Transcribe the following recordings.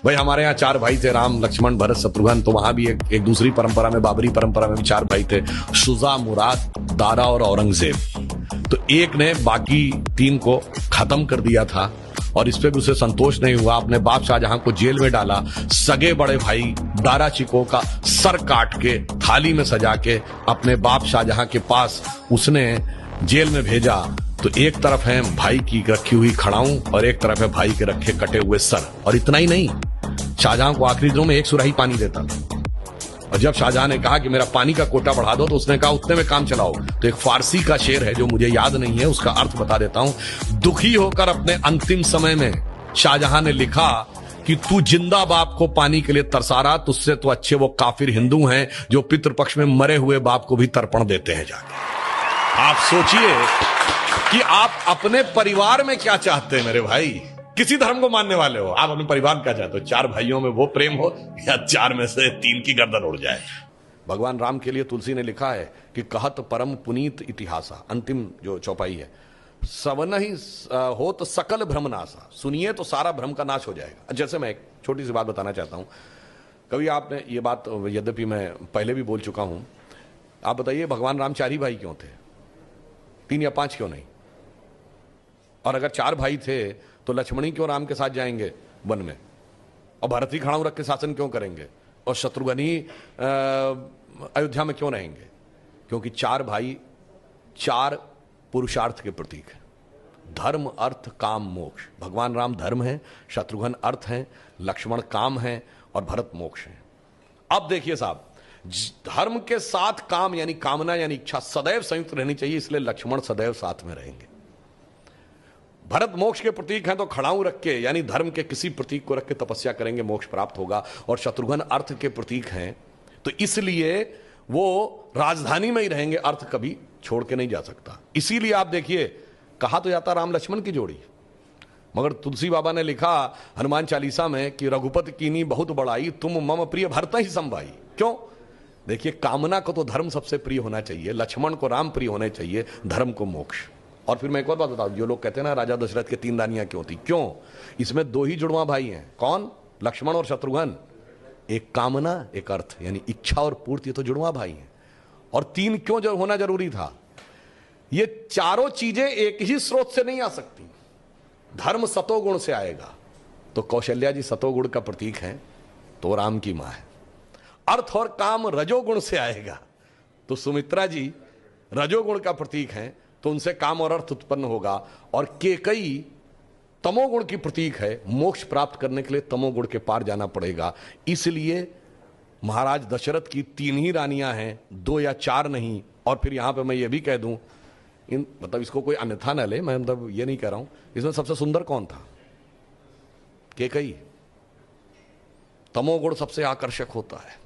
भाई हमारे यहाँ 4 भाई थे, राम लक्ष्मण भरत शत्रुघ्न। तो वहां भी एक दूसरी परंपरा में, बाबरी परंपरा में भी 4 भाई थे, शुजा, मुराद, दारा और औरंगजेब। तो एक ने बाकी 3 को खत्म कर दिया था और इस पे भी उसे संतोष नहीं हुआ। अपने बाप शाहजहां को जेल में डाला। सगे बड़े भाई दारा चिको का सर काट के थाली में सजा के अपने बाप शाहजहां के पास उसने जेल में भेजा। तो एक तरफ है भाई की रखी हुई खड़ाऊं और एक तरफ है भाई के रखे कटे हुए सर। और इतना ही नहीं, शाहजहां को आखिरी दिनों में 1 सुराही पानी देता था। और जब शाहजहां ने कहा कि मेरा पानी का कोटा बढ़ा दो, तो उसने कहा उतने में काम चलाओ। तो एक फारसी का शेर है जो मुझे याद नहीं है, उसका अर्थ बता देता हूं। दुखी होकर अपने अंतिम समय में शाहजहां ने लिखा कि तू जिंदा बाप को पानी के लिए तरसा रहा, तुझसे तो अच्छे वो काफिर हिंदू हैं जो पितृपक्ष में मरे हुए बाप को भी तर्पण देते हैं जाके। आप सोचिए कि आप अपने परिवार में क्या चाहते हैं मेरे भाई। किसी धर्म को मानने वाले हो, आप अपने परिवार में क्या चाहते हो? 4 भाइयों में वो प्रेम हो या 4 में से 3 की गर्दन उड़ जाए। भगवान राम के लिए तुलसी ने लिखा है कि कहत परम पुनीत इतिहासा, अंतिम जो चौपाई है, सवन ही हो तो सकल भ्रम नासा, सुनिए तो सारा भ्रम का नाश हो जाएगा। जैसे मैं एक छोटी सी बात बताना चाहता हूं। कभी आपने ये बात, यद्यपि मैं पहले भी बोल चुका हूं, आप बताइए भगवान राम 4 ही भाई क्यों थे? 3 या 5 क्यों नहीं? और अगर 4 भाई थे तो लक्ष्मणी क्यों राम के साथ जाएंगे वन में, और भरत ही खड़ाऊ रख के शासन क्यों करेंगे, और शत्रुघ्न ही अयोध्या में क्यों रहेंगे? क्योंकि 4 भाई 4 पुरुषार्थ के प्रतीक हैं। धर्म, अर्थ, काम, मोक्ष। भगवान राम धर्म है, शत्रुघ्न अर्थ है, लक्ष्मण काम है और भरत मोक्ष है। अब देखिए साहब, धर्म के साथ काम यानी कामना यानी इच्छा सदैव संयुक्त रहनी चाहिए, इसलिए लक्ष्मण सदैव साथ में रहेंगे। भरत मोक्ष के प्रतीक हैं तो खड़ाऊ रख के यानी धर्म के किसी प्रतीक को रख के तपस्या करेंगे, मोक्ष प्राप्त होगा। और शत्रुघ्न अर्थ के प्रतीक हैं तो इसलिए वो राजधानी में ही रहेंगे, अर्थ कभी छोड़ के नहीं जा सकता। इसीलिए आप देखिए, कहा तो जाता राम लक्ष्मण की जोड़ी, मगर तुलसी बाबा ने लिखा हनुमान चालीसा में कि रघुपति कीनी बहुत बड़ाई, तुम मम प्रिय भरत ही संभाई। क्यों? देखिए, कामना को तो धर्म सबसे प्रिय होना चाहिए, लक्ष्मण को राम प्रिय होने चाहिए, धर्म को मोक्ष। और फिर मैं एक और बात बताऊं, जो लोग कहते हैं ना राजा दशरथ के 3 रानियां क्यों थी, क्यों? इसमें 2 ही जुड़वा भाई हैं। कौन? लक्ष्मण और शत्रुघ्न। एक कामना, एक अर्थ, यानी इच्छा और पूर्ति, तो जुड़वा भाई हैं। और 3 क्यों जो होना जरूरी था? ये चारों चीजें एक ही स्रोत से नहीं आ सकती। धर्म सतोगुण से आएगा, तो कौशल्या जी सतोगुण का प्रतीक है, तो राम की मां है। अर्थ और काम रजोगुण से आएगा, तो सुमित्रा जी रजोगुण का प्रतीक है, तो उनसे काम और अर्थ उत्पन्न होगा। और केकई तमोगुण की प्रतीक है, मोक्ष प्राप्त करने के लिए तमोगुण के पार जाना पड़ेगा। इसलिए महाराज दशरथ की 3 ही रानियां हैं, 2 या 4 नहीं। और फिर यहां पे मैं ये भी कह दूं, मतलब इसको कोई अन्यथा न ले, मैं मतलब ये नहीं कह रहा हूं, इसमें सबसे सुंदर कौन था? केकई। तमोगुण सबसे आकर्षक होता है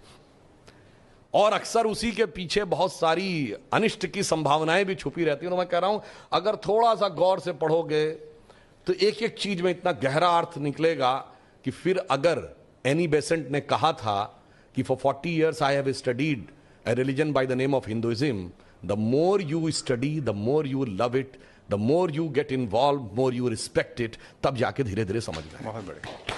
और अक्सर उसी के पीछे बहुत सारी अनिष्ट की संभावनाएं भी छुपी रहती हैं। और मैं कह रहा हूं, अगर थोड़ा सा गौर से पढ़ोगे तो एक एक चीज में इतना गहरा अर्थ निकलेगा कि फिर अगर एनी बेसेंट ने कहा था कि for 40 years I have studied A religion by the name of Hinduism, the more you study, the more you love it, the more you get involve, more you respect it, तब जाके धीरे धीरे समझ में। बहुत बढ़िया।